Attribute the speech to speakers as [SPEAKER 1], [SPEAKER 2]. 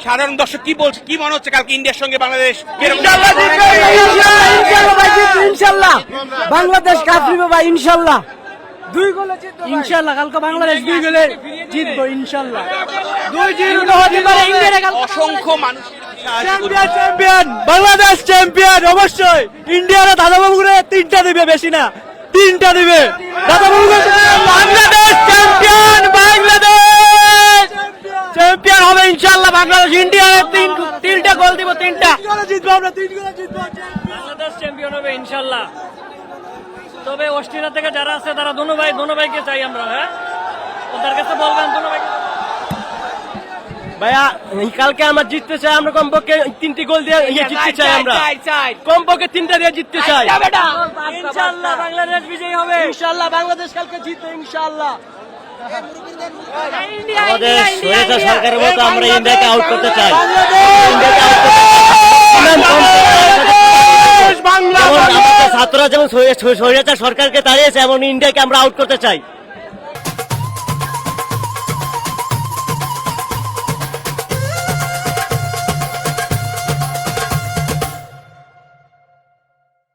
[SPEAKER 1] সাধারণ দর্শক কি বলছে, কি মনে হচ্ছে কালকে ইন্ডিয়ার সঙ্গে বাংলাদেশ
[SPEAKER 2] ইনশাল্লাহ বাংলাদেশ কাপ নিবে ভাই, ইনশাল্লাহ 2 গোলে জিতবে ইনশাল্লাহ। কালকে বাংলাদেশ 2 গোলে জিতবে ইনশাল্লাহ। 2-0 হতে পারে ইন্ডিয়ার।
[SPEAKER 1] অসংখ্য মানুষ
[SPEAKER 2] চ্যাম্পিয়ন বাংলাদেশ, চ্যাম্পিয়ন অবশ্যই। ইন্ডিয়ার দাদাবাবুরে 3টা দিবে, বেশি না 3টা দিবে দাদাবাবু। বাংলাদেশ চ্যাম্পিয়ন, বাংলাদেশ চ্যাম্পিয়ন হবে ইনশাআল্লাহ। বাংলাদেশ ইন্ডিয়ার 3টা গোল দিব, 3টা জিতবো আমরা, 3 গোলে জিতবো।
[SPEAKER 3] বাংলাদেশ চ্যাম্পিয়ন হবে ইনশাআল্লাহ। তবে অস্ট্রেলিয়া থেকে যারা আছে তারা দোনো ভাইকে চাই আমরা। হ্যাঁ, ওদের কাছে বলবেন দোনো ভাইকে।
[SPEAKER 2] ভাইয়া কালকে আমরা জিততে চাই, আমরা কমপক্ষে 3টি গোল দিয়ে জিততে চাই, আমরা কমপক্ষে 3টা দিয়ে জিততে চাই
[SPEAKER 3] ইনশাআল্লাহ। বাংলাদেশ বিজয়ী হবে
[SPEAKER 2] ইনশাআল্লাহ। বাংলাদেশ কালকে জিতবে ইনশাআল্লাহ।
[SPEAKER 4] আমাদের স্বৈরাচার সরকারের মতো আমরা ইন্ডিয়াকে আউট করতে চাই। ছাত্ররা যেমন স্বৈরাচার সরকারকে তাড়িয়েছে, এমন ইন্ডিয়াকে আমরা আউট করতে চাই।